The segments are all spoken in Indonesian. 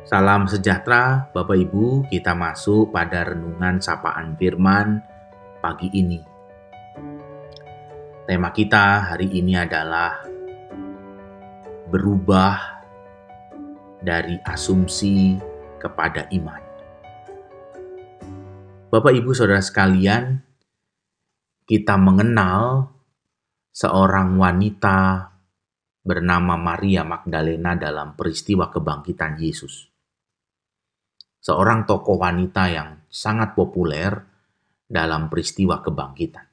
Salam sejahtera Bapak Ibu, kita masuk pada renungan sapaan firman pagi ini. Tema kita hari ini adalah berubah dari asumsi kepada iman. Bapak Ibu Saudara sekalian, kita mengenal seorang wanita bernama Maria Magdalena dalam peristiwa kebangkitan Yesus. Seorang tokoh wanita yang sangat populer dalam peristiwa kebangkitan.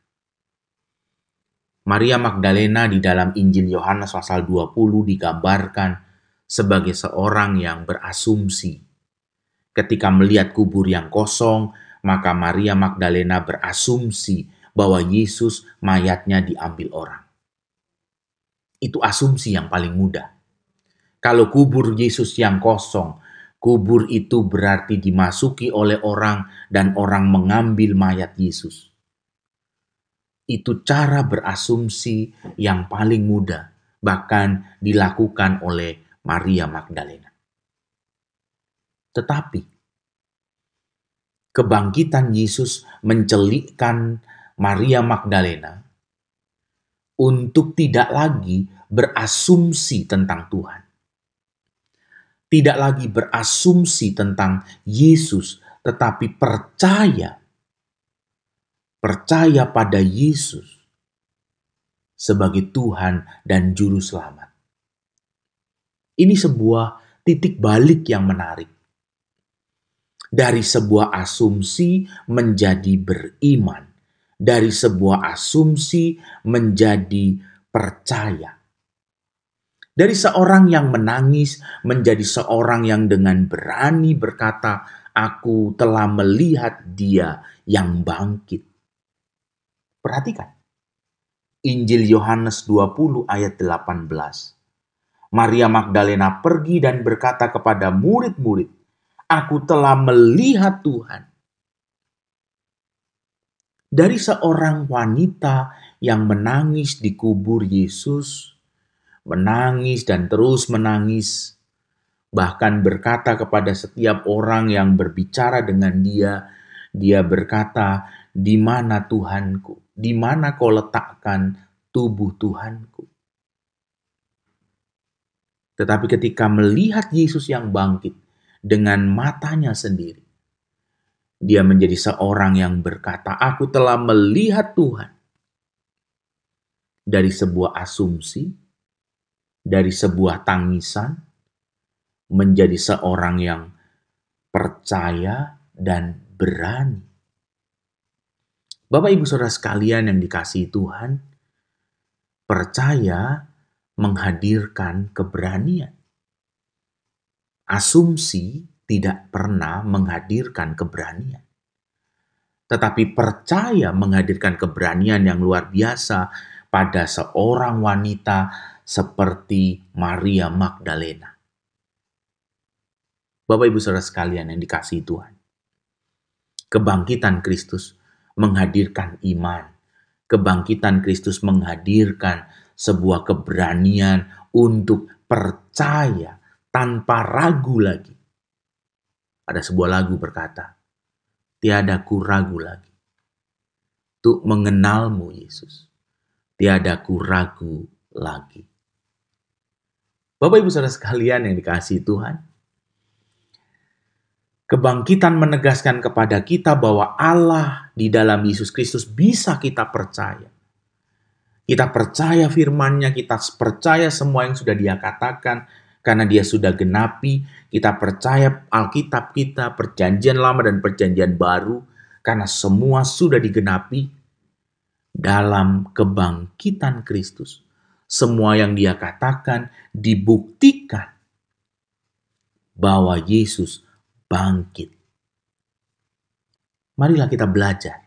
Maria Magdalena di dalam Injil Yohanes pasal 20 digambarkan sebagai seorang yang berasumsi. Ketika melihat kubur yang kosong, maka Maria Magdalena berasumsi bahwa Yesus mayatnya diambil orang. Itu asumsi yang paling mudah. Kalau kubur Yesus yang kosong, kubur itu berarti dimasuki oleh orang dan orang mengambil mayat Yesus. Itu cara berasumsi yang paling mudah, bahkan dilakukan oleh Maria Magdalena. Tetapi, kebangkitan Yesus mencelikkan Maria Magdalena untuk tidak lagi berasumsi tentang Tuhan. Tidak lagi berasumsi tentang Yesus, tetapi percaya pada Yesus sebagai Tuhan dan Juru Selamat. Ini sebuah titik balik yang menarik. Dari sebuah asumsi menjadi beriman. Dari sebuah asumsi menjadi percaya. Dari seorang yang menangis menjadi seorang yang dengan berani berkata, "Aku telah melihat Dia yang bangkit." Perhatikan. Injil Yohanes 20 ayat 18. Maria Magdalena pergi dan berkata kepada murid-murid, "Aku telah melihat Tuhan." Dari seorang wanita yang menangis di kubur Yesus, menangis dan terus menangis, bahkan berkata kepada setiap orang yang berbicara dengan dia berkata, "Di mana Tuhanku? Di mana kau letakkan tubuh Tuhanku?" Tetapi ketika melihat Yesus yang bangkit dengan matanya sendiri, dia menjadi seorang yang berkata, "Aku telah melihat Tuhan." Dari sebuah asumsi, dari sebuah tangisan, menjadi seorang yang percaya dan berani. Bapak Ibu Saudara sekalian yang dikasihi Tuhan, percaya menghadirkan keberanian. Asumsi tidak pernah menghadirkan keberanian. Tetapi percaya menghadirkan keberanian yang luar biasa pada seorang wanita seperti Maria Magdalena. Bapak Ibu Saudara sekalian yang dikasihi Tuhan, kebangkitan Kristus menghadirkan iman. Kebangkitan Kristus menghadirkan sebuah keberanian untuk percaya tanpa ragu lagi. Ada sebuah lagu berkata, "Tiada ku ragu lagi untuk mengenalmu Yesus. Tiada ku ragu lagi." Bapak Ibu Saudara sekalian yang dikasihi Tuhan, kebangkitan menegaskan kepada kita bahwa Allah di dalam Yesus Kristus bisa kita percaya. Kita percaya firman-Nya, kita percaya semua yang sudah Dia katakan, karena Dia sudah genapi. Kita percaya Alkitab kita, Perjanjian Lama dan Perjanjian Baru, karena semua sudah digenapi dalam kebangkitan Kristus. Semua yang Dia katakan dibuktikan bahwa Yesus bangkit. Marilah kita belajar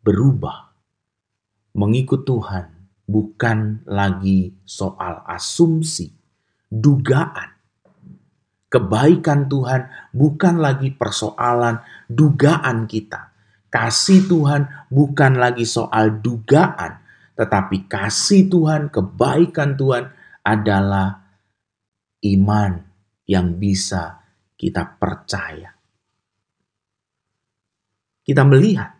berubah, mengikut Tuhan bukan lagi soal asumsi, dugaan. Kebaikan Tuhan bukan lagi persoalan dugaan kita. Kasih Tuhan bukan lagi soal dugaan, tetapi kasih Tuhan, kebaikan Tuhan adalah iman yang bisa kita percaya. Kita melihat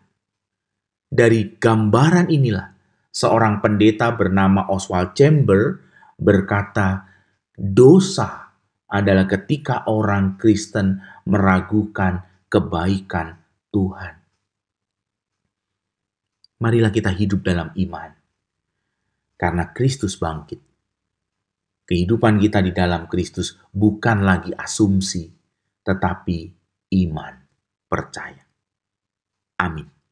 dari gambaran inilah seorang pendeta bernama Oswald Chamber berkata, dosa adalah ketika orang Kristen meragukan kebaikan Tuhan. Marilah kita hidup dalam iman. Karena Kristus bangkit. Kehidupan kita di dalam Kristus bukan lagi asumsi, tetapi iman, percaya. Amin.